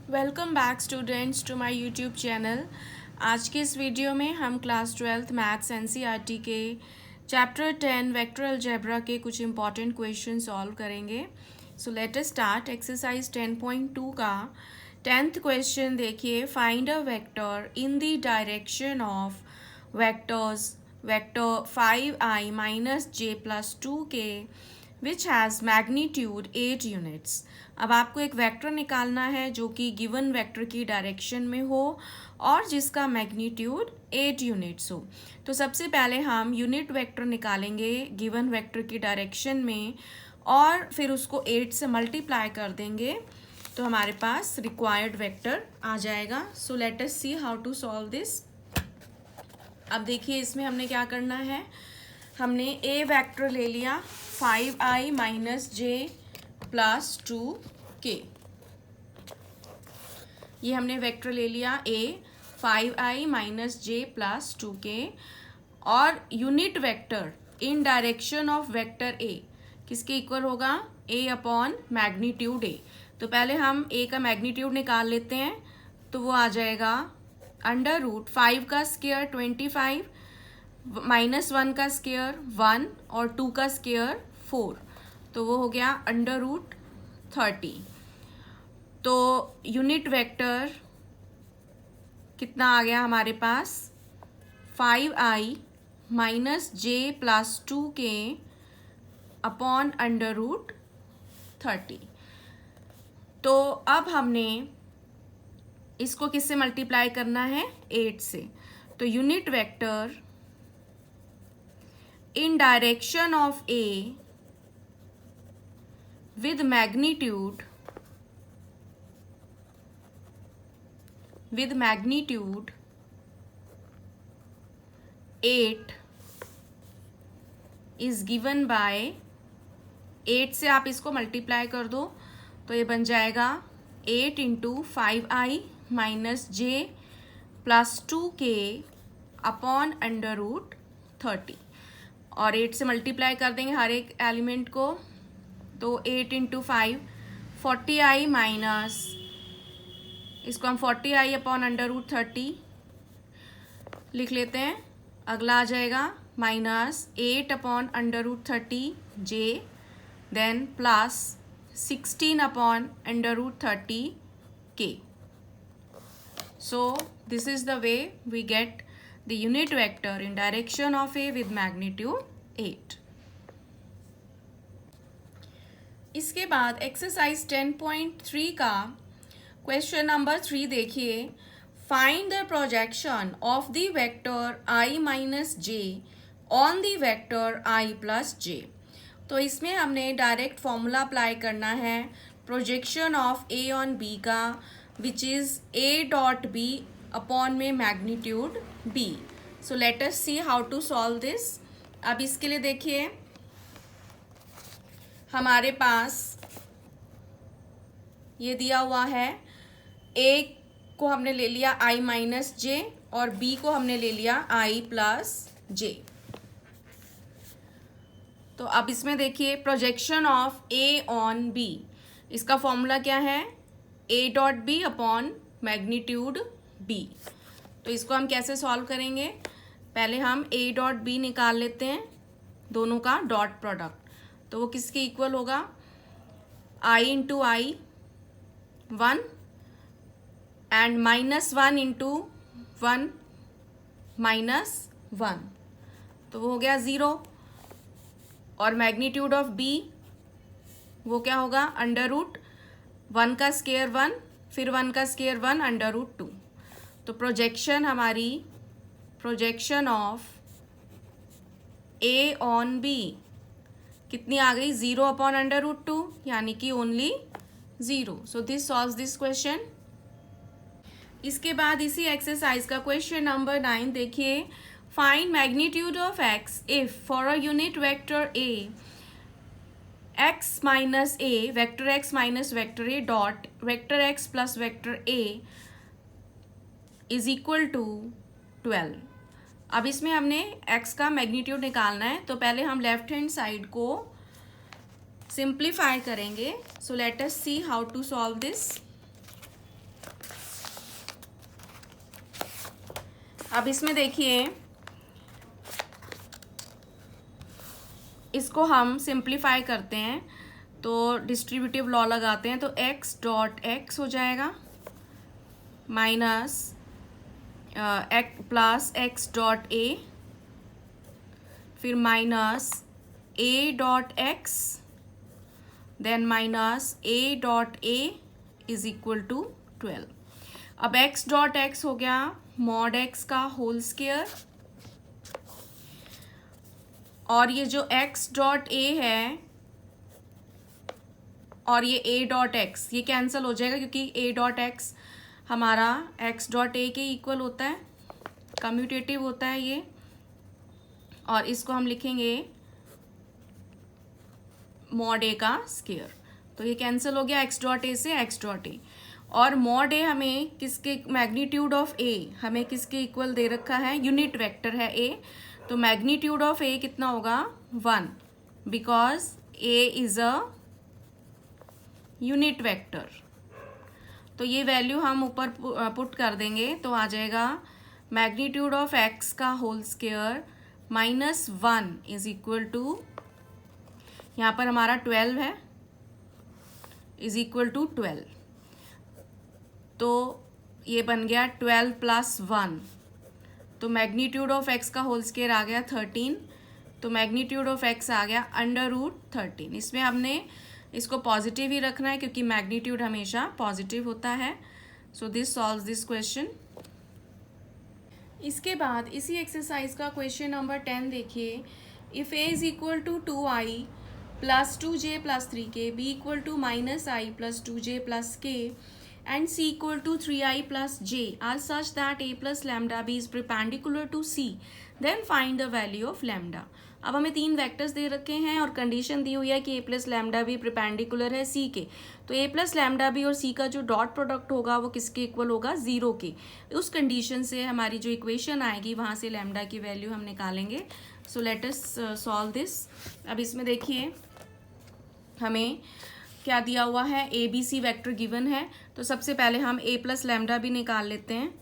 Welcome back students to my YouTube channel. आज के इस वीडियो में हम क्लास 12th मैथ्स एनसीईआरटी के चैप्टर 10 वेक्टर अलजेब्रा के कुछ इंपॉर्टेंट क्वेश्चन सॉल्व करेंगे। So let us start. Exercise 10.2 का 10th क्वेश्चन देखिए। Find a vector in the direction of vector 5i minus j plus 2k which has magnitude 8 units. अब आपको एक vector निकालना है जो कि गिवन वेक्टर की डायरेक्शन में हो और जिसका मैग्नीट्यूड 8 यूनिट्स हो। तो सबसे पहले हम यूनिट वेक्टर निकालेंगे गिवन वेक्टर की डायरेक्शन में और फिर उसको 8 से मल्टीप्लाई कर देंगे तो हमारे पास रिक्वायर्ड वेक्टर आ जाएगा। So let us see how to solve this. अब देखिए इसमें हमने क्या करना है। हमने ए वेक्टर ले लिया 5i minus j plus 2k। ये हमने वेक्टर ले लिया ए 5i minus j plus 2k और unit vector in direction of vector A किसके इक्वल होगा ए अपॉन मैग्नीट्यूड ए। तो पहले हम ए का मैग्नीट्यूड निकाल लेते हैं तो वो आ जाएगा अंडर रूट 5 का स्क्वायर 25 माइनस 1 का स्क्वायर 1 और 2 का स्क्वायर 4, तो वो हो गया अंडर रूट 30। तो यूनिट वेक्टर कितना आ गया हमारे पास 5i minus j plus 2k upon under root 30। तो अब हमने इसको किससे मल्टीप्लाई करना है 8 से। तो unit vector in direction of A with magnitude 8 is given by 8 से आप इसको मल्टीप्लाई कर दो तो ये बन जाएगा 8 into 5i minus j plus 2k upon under root 30 और 8 से मल्टीप्लाई कर देंगे हर एक एलिमेंट को। तो 8 इंटू 5 40i माइनस इसको हम 40i अपॉन अंडर रूट 30 लिख लेते हैं। अगला आ जाएगा minus 8 upon under root 30 j then plus 16 upon under root 30 के। So this is the way we get the unit vector in direction of A with magnitude 8। इसके बाद एक्सरसाइज 10.3 का क्वेश्चन नंबर 3 देखिए। Find the projection of the vector i minus j on the vector i plus j. तो इसमें हमने direct formula apply करना है projection of A on B का which is A dot B upon में magnitude b। So let us see how to solve this. अब इसके लिए देखिए हमारे पास ये दिया हुआ है a को हमने ले लिया i माइनस जे और b को हमने ले लिया i प्लस जे। तो अब इसमें देखिए projection of a on b, इसका फॉर्मूला क्या है a dot B upon magnitude b। तो इसको हम कैसे सॉल्व करेंगे, पहले हम a डॉट बी निकाल लेते हैं दोनों का डॉट प्रोडक्ट। तो वो किसके इक्वल होगा i into I 1 and minus 1 into 1 minus 1, तो वो हो गया 0। और मैग्नीट्यूड ऑफ b वो क्या होगा अंडर रूट 1 का स्क्वायर 1 फिर 1 का स्क्वायर 1 अंडर रूट 2। तो प्रोजेक्शन हमारी projection of A on B कितनी आ गई 0 अपॉन अंडर रूट 2 यानी कि only 0। So this solves this question. इसके बाद इसी एक्सरसाइज का क्वेश्चन नंबर 9 देखिए। Find magnitude of x if for a unit vector A x minus a vector x minus vector a dot vector x plus vector a is equal to 12। अब इसमें हमने x का magnitude निकालना है तो पहले हम लेफ्ट हैंड साइड को सिंप्लीफाई करेंगे। So let us see how to solve this. अब इसमें देखिए, इसको हम सिंप्लीफाई करते हैं तो डिस्ट्रीब्यूटिव लॉ लगाते हैं, तो x डॉट x हो जाएगा minus plus x dot a, फिर minus a dot x, then minus a dot a is equal to 12। अब x डॉट x हो गया मॉड x का होल स्क्वायर, और ये जो x डॉट a है और ये a डॉट x ये कैंसिल हो जाएगा, क्योंकि a डॉट x हमारा x डॉट a के इक्वल होता है, कम्यूटेटिव होता है ये, और इसको हम लिखेंगे मॉड a का स्क्वायर। तो ये कैंसिल हो गया x डॉट a से x डॉट a, और मॉड a हमें किसके, मैग्नीट्यूड ऑफ a हमें किसके इक्वल दे रखा है, यूनिट वेक्टर है a, तो मैग्नीट्यूड ऑफ a कितना होगा 1, because a is a unit vector. तो ये वैल्यू हम ऊपर पुट कर देंगे तो आ जाएगा मैग्नीट्यूड ऑफ x का whole square minus 1 is equal to, यहाँ पर हमारा 12 है, इज इक्वल टू 12, तो ये बन गया 12 प्लस 1, तो मैग्नीट्यूड ऑफ x का होल स्क्वायर आ गया 13, तो मैग्नीट्यूड ऑफ x आ गया अंडर रूट 13। इसमें हमने इसको पॉजिटिव ही रखना है क्योंकि मैग्नीट्यूड हमेशा पॉजिटिव होता है। So this solves this question. इसके बाद इसी एक्सरसाइज का क्वेश्चन नंबर 10 देखिए, if a is equal to 2i plus 2j plus 3k, b equal to minus I plus 2j plus k and c equal to 3i plus j are such that a plus lambda b is perpendicular to c, then find the value of lambda। अब हमें 3 vectors दे रखे हैं और condition दी हुई है कि a plus lambda B perpendicular है c के, तो a प्लस लैम्डा बी और c का जो डॉट प्रोडक्ट होगा वो किसके इक्वल होगा, 0 के। उस कंडीशन से हमारी जो इक्वेशन आएगी वहाँ से लैम्डा की वैल्यू हम निकालेंगे। So let us solve this. अब इसमें देखिए हमें क्या दिया हुआ है, A B C vector given है, तो सबसे पहले हम a प्लस लैम्डा भी निकाल लेते हैं,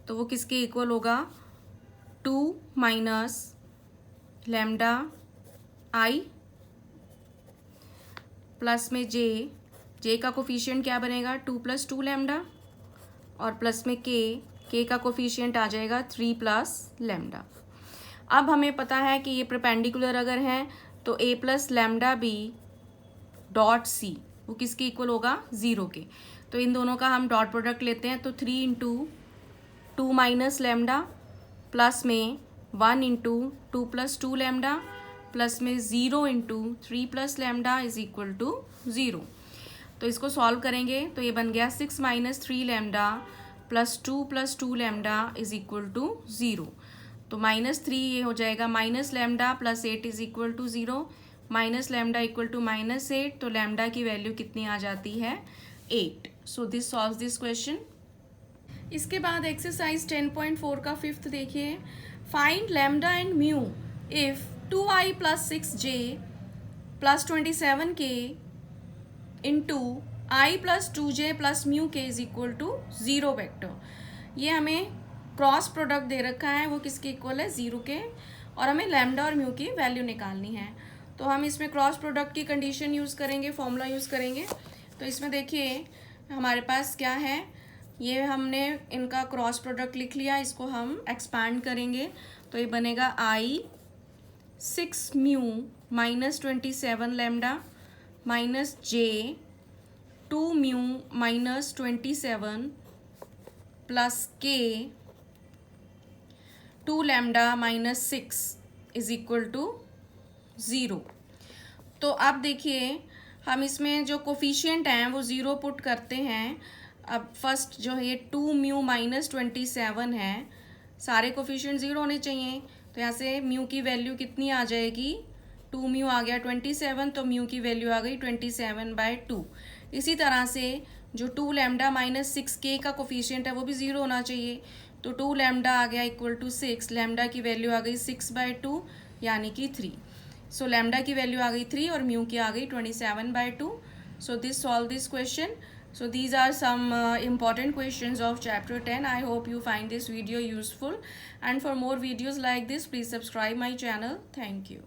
तो वो किसके इक्वल होगा 2 माइनस लैम्डा आई प्लस में जे का कोफिशिएंट क्या बनेगा 2 प्लस 2 लैम्डा, और प्लस में के का कोफिशिएंट आ जाएगा 3 प्लस लैम्डा। अब हमें पता है कि ये परपेंडिकुलर अगर हैं तो a plus lambda B dot C वो किसके इक्वल होगा 0 के, तो इन दोनों का हम डॉट प्रोडक्ट लेते हैं, तो 3 इंटू 2 माइनस लैम्डा प्लस में 1 इंटू 2 प्लस 2 लैम्डा प्लस में 0 into 3 plus lambda is equal to 0। तो इसको सॉल्व करेंगे तो ये बन गया 6 minus 3 lambda plus 2 lambda is equal to 0। तो -3 ये हो जाएगा minus lambda plus 8 is equal to 0, minus lambda equal to -8, तो लैम्डा की वैल्यू कितनी आ जाती है 8। सो दिस सॉल्व्स दिस क्वेश्चन। इसके बाद एक्सरसाइज 10.4 का 5th देखिए, find lambda and mu if 2i plus 6j plus 27k into i plus 2j plus mu के इज इक्वल टू 0 वेक्टर। ये हमें क्रॉस प्रोडक्ट दे रखा है, वो किसके इक्वल है 0 के, और हमें लैम्डा और म्यू की वैल्यू निकालनी है। तो हम इसमें क्रॉस प्रोडक्ट की कंडीशन यूज़ करेंगे, फॉर्मूला यूज़ करेंगे। तो इसमें देखिए हमारे पास क्या है, ये हमने इनका क्रॉस प्रोडक्ट लिख लिया, इसको हम एक्सपैंड करेंगे तो ये बनेगा i 6 mu minus 27 lambda minus j 2 mu minus 27 plus k 2 lambda minus 6 is equal to 0। तो अब देखिए हम इसमें जो कोफिशिएंट हैं वो 0 पुट करते हैं। अब फर्स्ट जो है ये 2 म्यू माइनस 27 है, सारे कोफिशिएंट 0 होने चाहिए, तो यहाँ से म्यू की वैल्यू कितनी आ जाएगी, 2 म्यू आ गया 27, तो म्यू की वैल्यू आ गई 27/2। इसी तरह से जो 2 लैम्डा माइनस 6k का कोफिशिएंट है वो भी 0 होना चाहिए, तो 2 लैम्डा आ गया इक्वल टू 6, लैम्डा की वैल्यू आ गई 6/2 यानी कि 3। सो लैम्डा की वैल्यू आ गई 3 और म्यू की आ गई 27/2। So this solve this question. So these are some important questions of chapter 10. I hope you find this video useful, and for more videos like this, please subscribe my channel. Thank you.